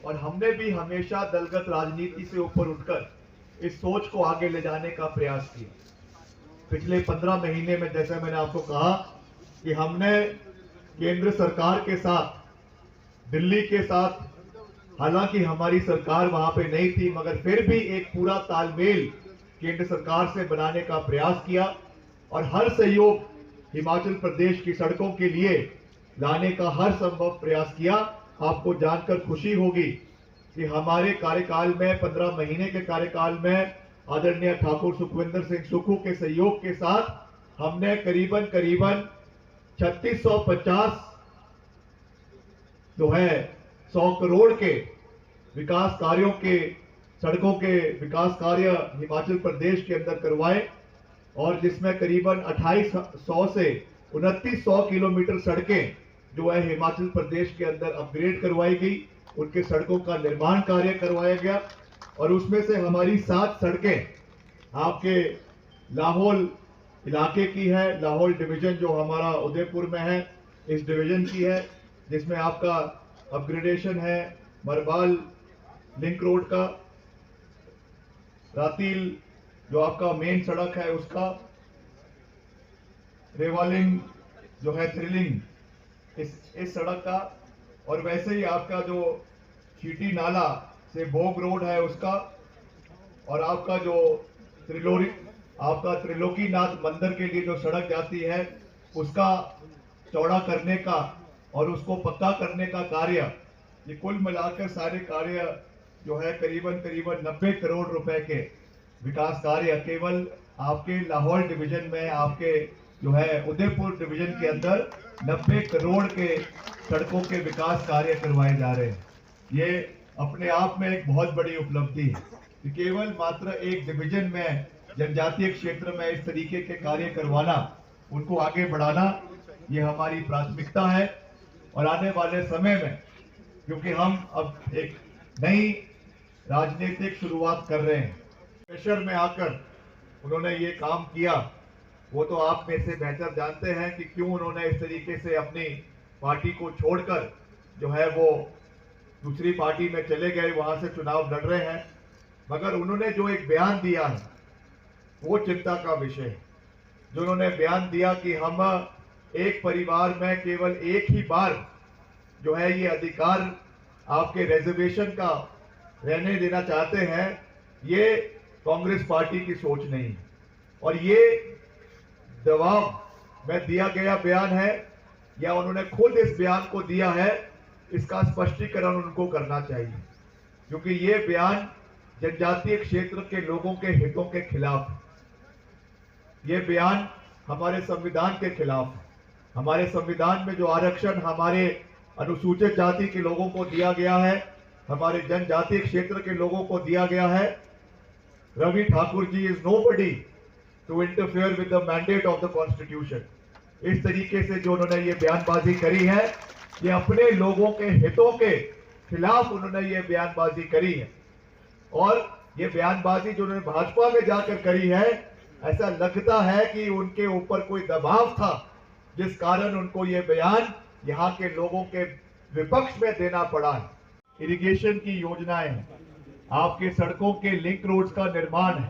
और हमने भी हमेशा दलगत राजनीति से ऊपर उठकर इस सोच को आगे ले जाने का प्रयास किया। पिछले 15 महीने में जैसे मैंने आपको कहा कि हमने केंद्र सरकार के साथ, दिल्ली के साथ, हालांकि हमारी सरकार वहां पे नहीं थी, मगर फिर भी एक पूरा तालमेल केंद्र सरकार से बनाने का प्रयास किया और हर सहयोग हिमाचल प्रदेश की सड़कों के लिए लाने का हर संभव प्रयास किया। आपको जानकर खुशी होगी कि हमारे कार्यकाल में, 15 महीने के कार्यकाल में, आदरणीय ठाकुर सुखविंदर सिंह सुक्खू के सहयोग के साथ हमने करीबन 3650 जो है 100 करोड़ के विकास कार्यों के, सड़कों के विकास कार्य हिमाचल प्रदेश के अंदर करवाए और जिसमें करीबन 2800 से 2900 किलोमीटर सड़कें जो है हिमाचल प्रदेश के अंदर अपग्रेड करवाई गई, उनके सड़कों का निर्माण कार्य करवाया गया और उसमें से हमारी 7 सड़कें आपके लाहौल इलाके की है। लाहौल डिवीजन जो हमारा उदयपुर में है, इस डिवीजन की है, जिसमें आपका अपग्रेडेशन है मरबाल लिंक रोड का, रातील जो आपका मेन सड़क है उसका, रेवालिंग जो है थ्रिलिंग इस सड़क का, और वैसे ही आपका जो चीटी नाला से बोग रोड है उसका, और आपका जो त्रिलोकीनाथ मंदिर के लिए जो सड़क जाती है उसका चौड़ा करने का और उसको पक्का करने का कार्य, ये कुल मिलाकर सारे कार्य जो है करीबन 90 करोड़ रुपए के विकास कार्य केवल आपके लाहौल डिवीजन में, आपके जो है उदयपुर डिवीजन के अंदर 90 करोड़ के सड़कों के विकास कार्य करवाए जा रहे हैं। ये अपने आप में एक बहुत बड़ी उपलब्धि है कि केवल मात्र एक डिवीजन में जनजातीय क्षेत्र में इस तरीके के कार्य करवाना, उनको आगे बढ़ाना, ये हमारी प्राथमिकता है। और आने वाले समय में क्योंकि हम अब एक नई राजनीतिक शुरुआत कर रहे हैं, प्रेशर में आकर उन्होंने ये काम किया, वो तो आप में से बेहतर जानते हैं कि क्यों उन्होंने इस तरीके से अपनी पार्टी को छोड़कर जो है वो दूसरी पार्टी में चले गए, वहां से चुनाव लड़ रहे हैं। मगर उन्होंने जो एक बयान दिया है वो चिंता का विषय है। जो उन्होंने बयान दिया कि हम एक परिवार में केवल एक ही बार जो है ये अधिकार आपके रिजर्वेशन का रहने देना चाहते हैं, ये कांग्रेस पार्टी की सोच नहीं है और ये दबाव में दिया गया बयान है या उन्होंने खुद इस बयान को दिया है, इसका स्पष्टीकरण उनको करना चाहिए, क्योंकि ये बयान जनजातीय क्षेत्र के लोगों के हितों के खिलाफ है। ये बयान हमारे संविधान के खिलाफ है। हमारे संविधान में जो आरक्षण हमारे अनुसूचित जाति के लोगों को दिया गया है, हमारे जनजातीय क्षेत्र के लोगों को दिया गया है, Ravi Thakur ji is nobody to interfere with the mandate of the constitution. इस तरीके से जो उन्होंने ये बयानबाजी करी है, ये अपने लोगों के हितों के खिलाफ उन्होंने ये बयानबाजी करी है। और ये बयानबाजी जो उन्होंने भाजपा में जाकर करी है, ऐसा लगता है कि उनके ऊपर कोई दबाव था जिस कारण उनको ये बयान यहाँ के लोगों के विपक्ष में देना पड़ा है। इरिगेशन की योजनाएं हैं, आपके सड़कों के लिंक रोड्स का निर्माण है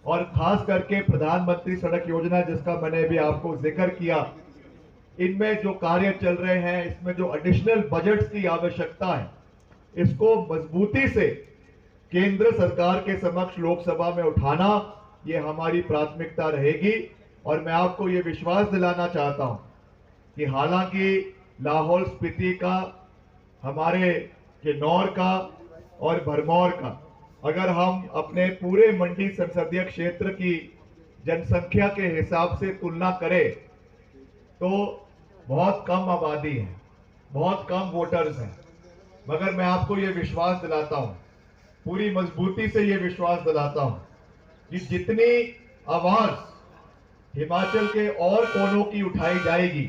और खास करके प्रधानमंत्री सड़क योजना जिसका मैंने भी आपको जिक्र किया, इनमें जो कार्य चल रहे हैं, इसमें जो एडिशनल बजट्स की आवश्यकता है, इसको मजबूती से केंद्र सरकार के समक्ष लोकसभा में उठाना, ये हमारी प्राथमिकता रहेगी। और मैं आपको ये विश्वास दिलाना चाहता हूं कि हालांकि लाहौल स्पीति का, हमारे किन्नौर का और भरमौर का, अगर हम अपने पूरे मंडी संसदीय क्षेत्र की जनसंख्या के हिसाब से तुलना करें तो बहुत कम आबादी है, बहुत कम वोटर्स हैं, मगर मैं आपको ये विश्वास दिलाता हूं, पूरी मजबूती से ये विश्वास दिलाता हूं कि जितनी आवाज हिमाचल के और कोनों की उठाई जाएगी,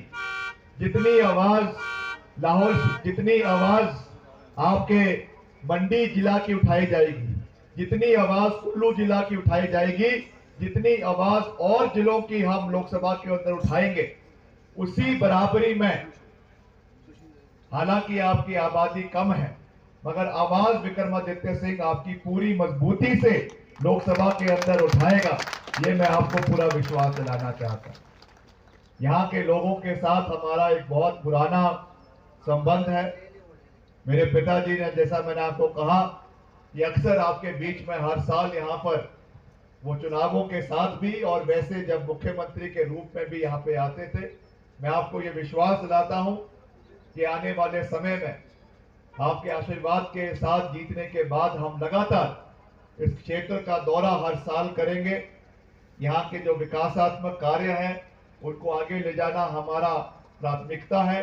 जितनी आवाज लाहौल, जितनी आवाज आपके मंडी जिला की उठाई जाएगी, जितनी आवाज कुल्लू जिला की उठाई जाएगी, जितनी आवाज और जिलों की हम लोकसभा के अंदर उठाएंगे, उसी बराबरी में, हालांकि आपकी आबादी कम है मगर आवाज विक्रमादित्य सिंह आपकी पूरी मजबूती से लोकसभा के अंदर उठाएगा, ये मैं आपको पूरा विश्वास दिलाना चाहता हूं। यहाँ के लोगों के साथ हमारा एक बहुत पुराना संबंध है। मेरे पिताजी ने, जैसा मैंने आपको कहा, कि अक्सर आपके बीच में हर साल यहाँ पर वो चुनावों के साथ भी और वैसे जब मुख्यमंत्री के रूप में भी यहाँ पे आते थे। मैं आपको ये विश्वास दिलाता हूँ कि आने वाले समय में आपके आशीर्वाद के साथ जीतने के बाद हम लगातार इस क्षेत्र का दौरा हर साल करेंगे। यहाँ के जो विकासात्मक कार्य हैं उनको आगे ले जाना हमारा प्राथमिकता है।